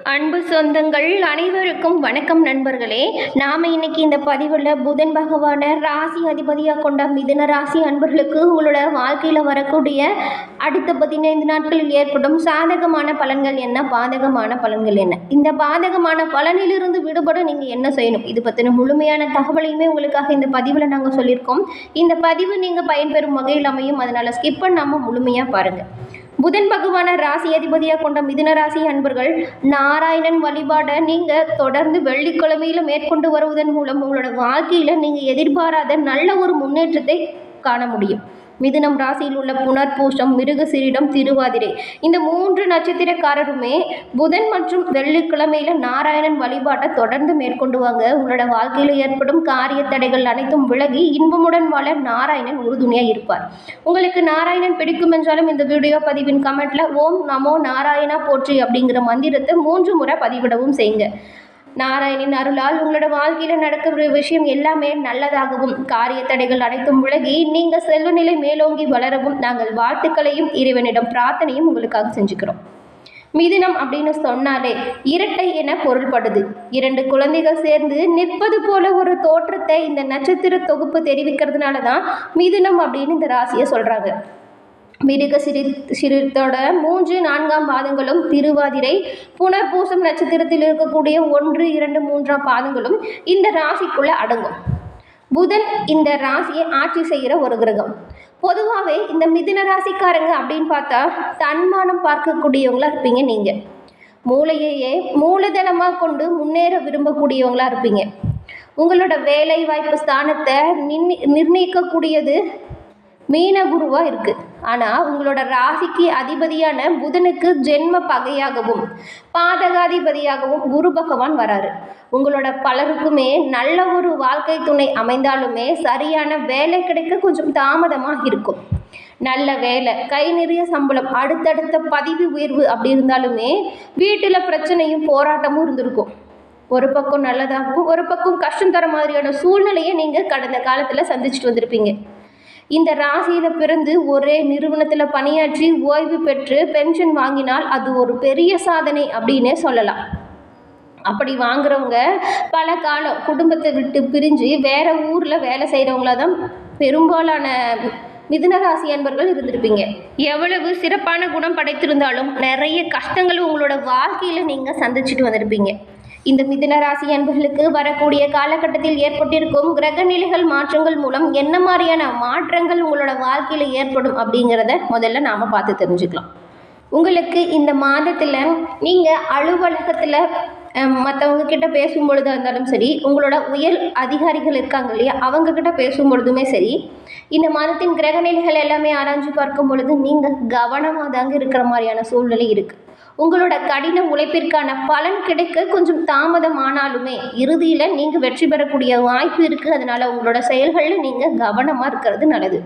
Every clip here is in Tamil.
அன்பு சொந்தங்கள் அனைவருக்கும் வணக்கம் நண்பர்களே. நாம் இன்னைக்கு இந்த பதிவில் புதன் பகவான ராசி அதிபதியாக கொண்ட மிதுன ராசி அன்பர்களுக்கு உங்களோட வாழ்க்கையில் வரக்கூடிய அடுத்த 15 நாட்களில் ஏற்படும் சாதகமான பலன்கள் என்ன, பாதகமான பலன்கள் என்ன, இந்த பாதகமான பலனிலிருந்து விடுபட நீங்கள் என்ன செய்யணும், இது பற்றின முழுமையான தகவலையுமே உங்களுக்காக இந்த பதிவில் நாங்கள் சொல்லியிருக்கோம். இந்த பதிவு நீங்கள் பயன்பெறும் வகையில் அமையும், அதனால் ஸ்கிப் பண்ணாமல் முழுமையாக பாருங்கள். புதன் பகவான ராசி அதிபதியாக கொண்ட மிதுன ராசி அன்பர்கள் நாராயணன் வழிபாடை நீங்கள் தொடர்ந்து வெள்ளிக்கிழமையில் மேற்கொண்டு வருவதன் மூலம் உங்களோட வாழ்க்கையில் நீங்கள் எதிர்பாராத நல்ல ஒரு முன்னேற்றத்தை காண முடியும். மிதுனம் ராசியில் உள்ள புனர்பூசம், மிருகசீரிடம், திருவாதிரை இந்த 3 நட்சத்திரக்காரருமே புதன் மற்றும் வெள்ளிக்கிழமையில நாராயணன் வழிபாட்டை தொடர்ந்து மேற்கொண்டு வாங்க. உங்களோட வாழ்க்கையில் ஏற்படும் காரிய தடைகள் அனைத்தும் விலகி இன்பமுடன் வாழ நாராயணன் உறுதுணையாக இருப்பார். உங்களுக்கு நாராயணன் பிடிக்கும் என்றாலும் இந்த வீடியோ பதிவின் கமெண்ட்ல ஓம் நமோ நாராயணா போற்றி அப்படிங்கிற மந்திரத்தை 3 முறை பதிவிடவும் செய்யுங்க. நாராயணின் அருளால் உங்களோட வாழ்க்கையில் நடக்கிற விஷயம் எல்லாமே நல்லதாகவும் காரிய தடைகள் அனைத்தும் விலகி நீங்கள் செல்வ நிலை மேலோங்கி வளரவும் நாங்கள் வாழ்த்துக்களையும் இறைவனிடம் பிரார்த்தனையும் உங்களுக்காக செஞ்சுக்கிறோம். மிதுனம் அப்படின்னு சொன்னாலே இரட்டை என பொருள்படுது. 2 குழந்தைகள் சேர்ந்து நிற்பது போல ஒரு தோற்றத்தை இந்த நட்சத்திர தொகுப்பு தெரிவிக்கிறதுனால தான் மிதுனம் அப்படின்னு இந்த ராசியை சொல்கிறாங்க. மிருகசீரிடத்தோட 3, 4ஆம் பாதங்களும், திருவாதிரை, புனர்பூசம் நட்சத்திரத்தில் இருக்கக்கூடிய 1, 2, 3ஆம் பாதங்களும் இந்த ராசிக்குள்ள அடங்கும். புதன் இந்த ராசியை ஆட்சி செய்கிற ஒரு கிரகம். பொதுவாகவே இந்த மிதுன ராசிக்காரங்க அப்படின்னு பார்த்தா தன்மானம் பார்க்கக்கூடியவங்களா இருப்பீங்க. நீங்கள் மூளையையே மூலதனமாக கொண்டு முன்னேற விரும்பக்கூடியவங்களா இருப்பீங்க. உங்களோட வேலை வாய்ப்பு ஸ்தானத்தை நிர்ணயிக்கக்கூடியது மீன குருவாக இருக்குது. ஆனால் உங்களோட ராசிக்கு அதிபதியான புதனுக்கு ஜென்ம பகையாகவும் பாதகாதிபதியாகவும் குரு பகவான் வராரு. உங்களோட பலருக்குமே நல்ல ஒரு வாழ்க்கை துணை அமைந்தாலுமே சரியான வேலை கிடைக்க கொஞ்சம் தாமதமாக இருக்கும். நல்ல வேலை, கை நிறைய சம்பளம், அடுத்தடுத்த பதவி உயர்வு அப்படி இருந்தாலுமே வீட்டில் பிரச்சனையும் போராட்டமும் இருந்திருக்கும். ஒரு பக்கம் நல்லதாகவும் ஒரு பக்கம் கஷ்டம் தர மாதிரியான சூழ்நிலையை நீங்கள் கடந்த காலத்தில் சந்திச்சுட்டு வந்திருப்பீங்க. இந்த ராசியில் பிறந்து ஒரே நிறுவனத்தில் பணியாற்றி ஓய்வு பெற்று பென்ஷன் வாங்கினால் அது ஒரு பெரிய சாதனை அப்படின்னே சொல்லலாம். அப்படி வாங்குறவங்க பல காலம் குடும்பத்தை விட்டு பிரிஞ்சு வேற ஊரில் வேலை செய்கிறவங்கள தான் பெரும்பாலான மிதுன ராசி அன்பர்கள் இருந்திருப்பீங்க. எவ்வளவு சிறப்பான குணம் படைத்திருந்தாலும் நிறைய கஷ்டங்கள் உங்களோட வாழ்க்கையில் நீங்கள் சந்திச்சுட்டு வந்திருப்பீங்க. இந்த மிதுன ராசி அன்பர்களுக்கு வரக்கூடிய காலகட்டத்தில் ஏற்பட்டிருக்கும் கிரக நிலைகள் மாற்றங்கள் மூலம் என்ன மாதிரியான மாற்றங்கள் உங்களோட வாழ்க்கையில் ஏற்படும் அப்படிங்கிறத முதல்ல நாம் பார்த்து தெரிஞ்சுக்கலாம். உங்களுக்கு இந்த மாதத்தில் நீங்கள் அலுவலகத்தில் மற்றவங்க கிட்ட பேசும்பொழுதாக இருந்தாலும் சரி, உங்களோட உயர் அதிகாரிகள் இருக்காங்க இல்லையா, அவங்கக்கிட்ட பேசும்பொழுதுமே சரி, இந்த மாதத்தின் கிரகநிலைகள் எல்லாமே ஆராய்ச்சி பார்க்கும் பொழுது நீங்கள் கவனமாக தாங்க இருக்கிற மாதிரியான சூழ்நிலை இருக்குது. உங்களோட கடின உழைப்பிற்கான பலன் கிடைக்க கொஞ்சம் தாமதம் ஆனாலுமே இறுதியில் நீங்கள் வெற்றி பெறக்கூடிய வாய்ப்பு இருக்குது. அதனால் உங்களோட செயல்களில் நீங்கள் கவனமாக இருக்கிறது நல்லது.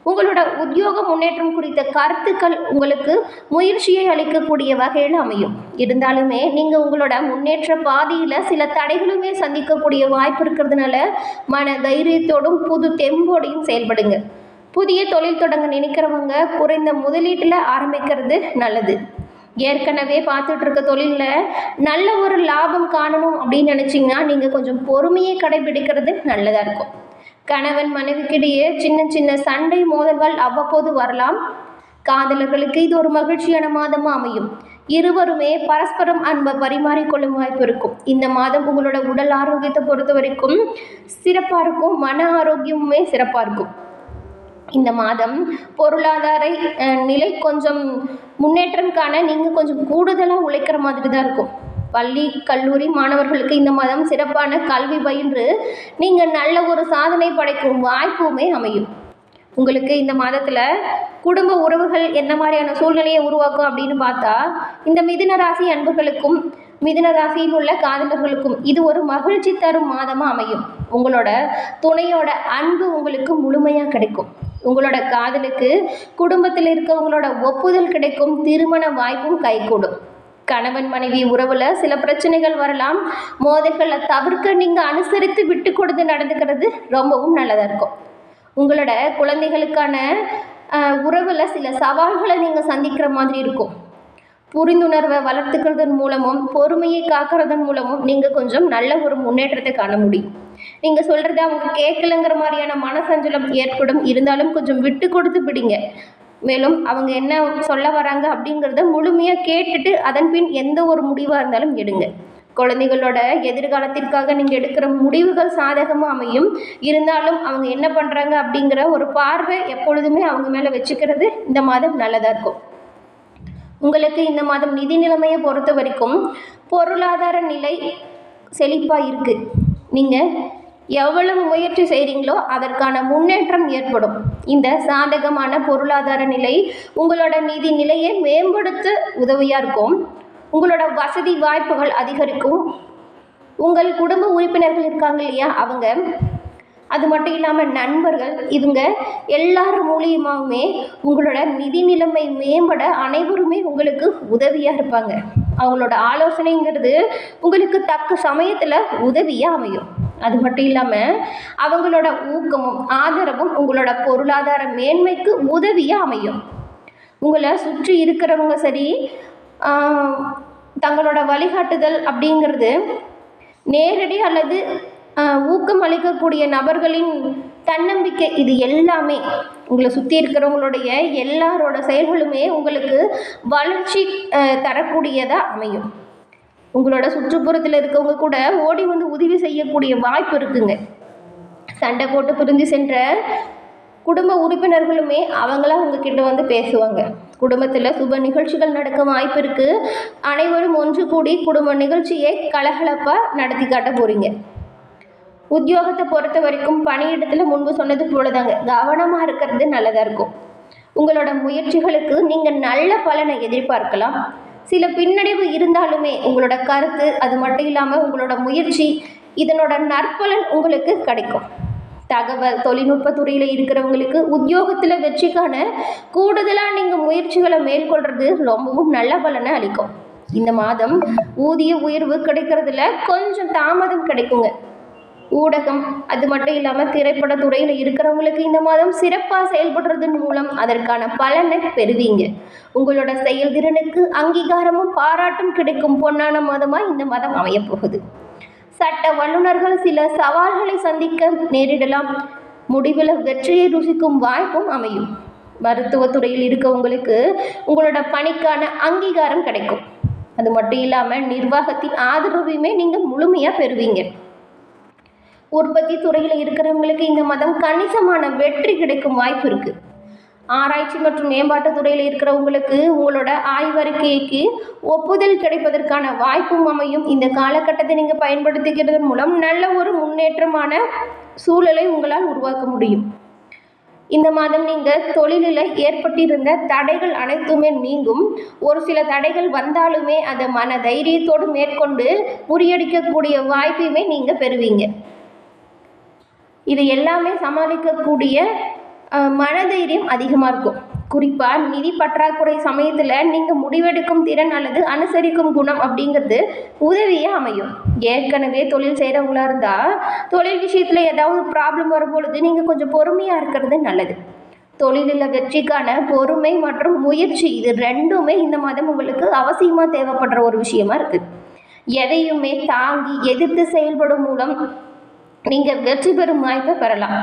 உங்களோட உத்தியோக முன்னேற்றம் குறித்த கருத்துக்கள் உங்களுக்கு முயற்சியை அளிக்கக்கூடிய வகையில் அமையும். இருந்தாலுமே நீங்கள் உங்களோட முன்னேற்ற பாதையில் சில தடைகளுமே சந்திக்கக்கூடிய வாய்ப்பு இருக்கிறதுனால மன தைரியத்தோடும் புது தெம்போடையும் செயல்படுங்க. புதிய தொழில் தொடங்க நினைக்கிறவங்க குறைந்த முதலீட்டில் ஆரம்பிக்கிறது நல்லது. ஏற்கனவே பார்த்துட்டு இருக்க தொழிலில் நல்ல ஒரு லாபம் காணணும் அப்படின்னு நினச்சிங்கன்னா நீங்கள் கொஞ்சம் பொறுமையை கடைபிடிக்கிறது நல்லதாக இருக்கும். கணவன் மனைவிக்கிடையே சின்ன சின்ன சண்டை மோதல்கள் அவ்வப்போது வரலாம். காதலர்களுக்கு இது ஒரு மகிழ்ச்சியான மாதமாக அமையும். இருவருமே பரஸ்பரம் அன்பை பரிமாறிக்கொள்ளும் வாய்ப்பு இருக்கும். இந்த மாதம் உங்களோட உடல் ஆரோக்கியத்தை பொறுத்த வரைக்கும் சிறப்பாக இருக்கும். மன ஆரோக்கியமுமே சிறப்பாக இருக்கும். இந்த மாதம் பொருளாதார நிலை கொஞ்சம் முன்னேற்றம் காண நீங்கள் கொஞ்சம் கூடுதலாக உழைக்கிற மாதிரி தான் இருக்கும். பள்ளி கல்லூரி மாணவர்களுக்கு இந்த மாதம் சிறப்பான கல்வி பயின்று நீங்கள் நல்ல ஒரு சாதனை படைக்கும் வாய்ப்புமே அமையும். உங்களுக்கு இந்த மாதத்தில் குடும்ப உறவுகள் என்ன மாதிரியான சூழ்நிலையை உருவாக்கும் அப்படின்னு பார்த்தா, இந்த மிதுன ராசி அன்புகளுக்கும் மிதுன ராசியில் உள்ள காதலர்களுக்கும் இது ஒரு மகிழ்ச்சி தரும் மாதமாக அமையும். உங்களோட துணையோட அன்பு உங்களுக்கு முழுமையாக கிடைக்கும். உங்களோட காதலுக்கு குடும்பத்தில் இருக்கவங்களோட ஒப்புதல் கிடைக்கும். திருமண வாய்ப்பும் கைகூடும். கணவன் மனைவி உறவில் சில பிரச்சனைகள் வரலாம். மோதல்களை தவிர்க்க நீங்கள் அனுசரித்து விட்டு கொடுத்து நடந்துக்கிறது ரொம்பவும் நல்லதாக இருக்கும். உங்களோட குழந்தைகளுக்கான உறவில் சில சவால்களை நீங்கள் சந்திக்கிற மாதிரி இருக்கும். புரிந்துணர்வை வளர்த்துக்கிறதன் மூலமும் பொறுமையை காக்கிறதன் மூலமும் நீங்கள் கொஞ்சம் நல்ல ஒரு முன்னேற்றத்தை காண முடியும். நீங்கள் சொல்கிறத அவங்க கேட்கலங்கிற மாதிரியான மனசஞ்சலம் ஏற்படும். இருந்தாலும் கொஞ்சம் விட்டு கொடுத்து பிடிங்க. மேலும் அவங்க என்ன சொல்ல வராங்க அப்படிங்கிறத முழுமையாக கேட்டுட்டு அதன் பின் எந்த ஒரு முடிவாக இருந்தாலும் எடுங்க. குழந்தைகளோட எதிர்காலத்திற்காக நீங்கள் எடுக்கிற முடிவுகள் சாதகமாக அமையும். இருந்தாலும் அவங்க என்ன பண்ணுறாங்க அப்படிங்கிற ஒரு பார்வை எப்பொழுதுமே அவங்க மேலே வச்சுக்கிறது இந்த மாதம் நல்லதாக இருக்கும். உங்களுக்கு இந்த மாதம் நிதி நிலைமையை பொறுத்த வரைக்கும் பொருளாதார நிலை செழிப்பாக இருக்குது. நீங்கள் எவ்வளவு முயற்சி செய்கிறீங்களோ அதற்கான முன்னேற்றம் ஏற்படும். இந்த சாதகமான பொருளாதார நிலை உங்களோட நிதி நிலையை மேம்படுத்த உதவியாக இருக்கும். உங்களோட வசதி வாய்ப்புகள் அதிகரிக்கும். உங்கள் குடும்ப உறுப்பினர்கள் இருக்காங்க இல்லையா, அவங்க, அது மட்டும் இல்லாமல் நண்பர்கள், இவங்க எல்லார் மூலியமாகவுமே உங்களோட நிதி நிலைமை மேம்பட அனைவருமே உங்களுக்கு உதவியாக இருப்பாங்க. அவங்களோட ஆலோசனைங்கிறது உங்களுக்கு தக்க சமயத்தில் உதவியாக அமையும். அது மட்டும் இல்லாமல் அவங்களோட ஊக்கமும் ஆதரவும் உங்களோட பொருளாதார மேன்மைக்கு உதவியாக அமையும். உங்களை சுற்றி இருக்கிறவங்க சரி, தங்களோட வழிகாட்டுதல் அப்படிங்கிறது நேரடி அல்லது ஊக்கம் அளிக்கக்கூடிய நபர்களின் தன்னம்பிக்கை, இது எல்லாமே உங்களை சுற்றி இருக்கிறவங்களுடைய எல்லாரோட செயல்களுமே உங்களுக்கு வளர்ச்சி தரக்கூடியதாக அமையும். உங்களோட சுற்றுப்புறத்தில் இருக்கவங்க கூட ஓடி வந்து உதவி செய்யக்கூடிய வாய்ப்பு இருக்குங்க. சண்டை போட்டு பிரிஞ்சு சென்ற குடும்ப உறுப்பினர்களுமே அவங்களாம் உங்ககிட்ட வந்து பேசுவாங்க. குடும்பத்தில் சுப நிகழ்ச்சிகள் நடக்க வாய்ப்பு இருக்குது. அனைவரும் ஒன்று கூடி குடும்ப நிகழ்ச்சியை கலகலப்பாக நடத்தி காட்ட போகிறீங்க. உத்தியோகத்தை பொறுத்த வரைக்கும் பணியிடத்தில் முன்பு சொன்னது போல தாங்க, கவனமாக இருக்கிறது நல்லதாக இருக்கும். உங்களோட முயற்சிகளுக்கு நீங்கள் நல்ல பலனை எதிர்பார்க்கலாம். சில பின்னடைவு இருந்தாலுமே உங்களோட கருத்து, அது மட்டும் இல்லாமல் உங்களோட முயற்சி, இதனோட நற்பலன் உங்களுக்கு கிடைக்கும். தகவல் தொழில்நுட்ப துறையில் இருக்கிறவங்களுக்கு உத்தியோகத்தில் வெற்றிக்கான கூடுதலாக நீங்கள் முயற்சிகளை மேற்கொள்கிறது ரொம்பவும் நல்ல பலனை அளிக்கும். இந்த மாதம் ஊதிய உயர்வு கிடைக்கிறதுல கொஞ்சம் தாமதம் கிடைக்குங்க. ஊடகம், அது மட்டும் இல்லாமல் திரைப்பட துறையில் இருக்கிறவங்களுக்கு இந்த மாதம் சிறப்பாக செயல்படுறதன் மூலம் அதற்கான பலனை பெறுவீங்க. உங்களோட செயல்திறனுக்கு அங்கீகாரமும் பாராட்டும் கிடைக்கும் பொன்னான மாதமாக இந்த மாதம் அமையப்போகுது. சட்ட வல்லுநர்கள் சில சவால்களை சந்திக்க நேரிடலாம். முடிவில் வெற்றியை ருசிக்கும் வாய்ப்பும் அமையும். மருத்துவத்துறையில் இருக்கவங்களுக்கு உங்களோட பணிக்கான அங்கீகாரம் கிடைக்கும். அது மட்டும் இல்லாமல் நிர்வாகத்தின் ஆதரவையுமே நீங்கள் முழுமையாக பெறுவீங்க. உற்பத்தி துறையில் இருக்கிறவங்களுக்கு இந்த மாதம் கணிசமான வெற்றி கிடைக்கும் வாய்ப்பு இருக்குது. ஆராய்ச்சி மற்றும் மேம்பாட்டு துறையில் இருக்கிறவங்களுக்கு உங்களோட ஆய்வறிக்கைக்கு ஒப்புதல் கிடைப்பதற்கான வாய்ப்பும் அமையும். இந்த காலகட்டத்தை நீங்கள் பயன்படுத்திக்கிறது மூலம் நல்ல ஒரு முன்னேற்றமான சூழலை உங்களால் உருவாக்க முடியும். இந்த மாதம் நீங்கள் தொழிலில் ஏற்பட்டிருந்த தடைகள் அனைத்துமே நீங்கும். ஒரு சில தடைகள் வந்தாலுமே அதை மன தைரியத்தோடு மேற்கொண்டு முறியடிக்கக்கூடிய வாய்ப்பையுமே நீங்கள் பெறுவீங்க. இது எல்லாமே சமாளிக்கக்கூடிய மனதைரியம் அதிகமாக இருக்கும். குறிப்பாக நிதி பற்றாக்குறை சமயத்தில் நீங்கள் முடிவெடுக்கும் திறன் அல்லது அனுசரிக்கும் குணம் அப்படிங்கிறது உதவியாக அமையும். ஏற்கனவே தொழில் செய்கிறவங்களா இருந்தால் தொழில் விஷயத்தில் ஏதாவது ப்ராப்ளம் வரும்பொழுது நீங்கள் கொஞ்சம் பொறுமையாக இருக்கிறது நல்லது. தொழிலில் வெற்றிக்கான பொறுமை மற்றும் முயற்சி, இது ரெண்டுமே இந்த மாதம் உங்களுக்கு அவசியமாக தேவைப்படுற ஒரு விஷயமா இருக்குது. எதையுமே தாங்கி எதிர்த்து செயல்படும் மூலம் நீங்கள் வெற்றி பெறும் வாய்ப்பை பெறலாம்.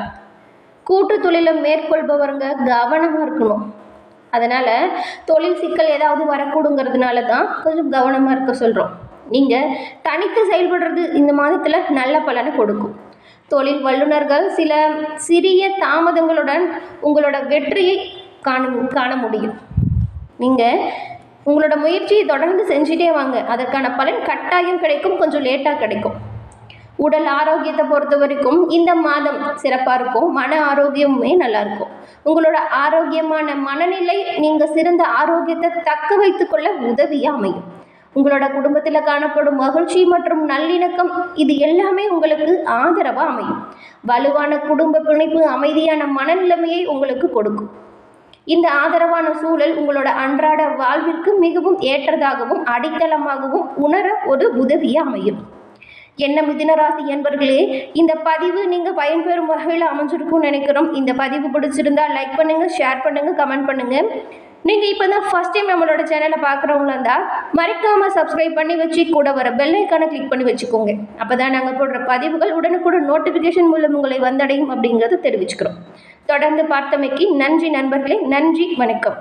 கூட்டு தொழிலை மேற்கொள்பவருங்க கவனமாக இருக்கணும். அதனால் தொழில் சிக்கல் ஏதாவது வரக்கூடுங்கிறதுனால தான் கொஞ்சம் கவனமாக இருக்க சொல்கிறோம். நீங்கள் தனித்து செயல்படுறது இந்த மாதத்தில் நல்ல பலனை கொடுக்கும். தொழில் வல்லுநர்கள் சில சிறிய தாமதங்களுடன் உங்களோட வெற்றியை காண முடியும். நீங்கள் உங்களோட முயற்சியை தொடர்ந்து செஞ்சுட்டே வாங்க, அதற்கான பலன் கட்டாயம் கிடைக்கும். கொஞ்சம் லேட்டாக கிடைக்கும். உடல் ஆரோக்கியத்தை பொறுத்த வரைக்கும் இந்த மாதம் சிறப்பாக இருக்கும். மன ஆரோக்கியமுமே நல்லாயிருக்கும். உங்களோட ஆரோக்கியமான மனநிலை நீங்கள் சிறந்த ஆரோக்கியத்தை தக்க வைத்து கொள்ள உதவியாக அமையும். உங்களோட குடும்பத்தில் காணப்படும் மகிழ்ச்சி மற்றும் நல்லிணக்கம், இது எல்லாமே உங்களுக்கு ஆதரவாக அமையும். வலுவான குடும்ப பிணைப்பு அமைதியான மனநிலைமையை உங்களுக்கு கொடுக்கும். இந்த ஆதரவான சூழல் உங்களோட அன்றாட வாழ்விற்கு மிகவும் ஏற்றதாகவும் அடித்தளமாகவும் உணர ஒரு உதவியாக அமையும். என்ன மிதுனராசி என்பர்களே, இந்த பதிவு நீங்கள் பயன்பெறும் வகையில் அமைஞ்சிருக்கும்னு நினைக்கிறோம். இந்த பதிவு பிடிச்சிருந்தால் லைக் பண்ணுங்கள், ஷேர் பண்ணுங்கள், கமெண்ட் பண்ணுங்கள். நீங்கள் இப்போ தான் ஃபஸ்ட் டைம் நம்மளோட சேனலை பார்க்குறவங்களா இருந்தால் மறக்காமல் சப்ஸ்கிரைப் பண்ணி வச்சு கூட வர பெல் ஐக்கானை கிளிக் பண்ணி வச்சுக்கோங்க. அப்போ தான் நாங்கள் போடுற பதிவுகள் உடனுக்குடன் நோட்டிஃபிகேஷன் மூலம் உங்களை வந்தடையும் அப்படிங்கிறத தெரிவிச்சுக்கிறோம். தொடர்ந்து பார்த்தமைக்கு நன்றி நண்பர்களே. நன்றி, வணக்கம்.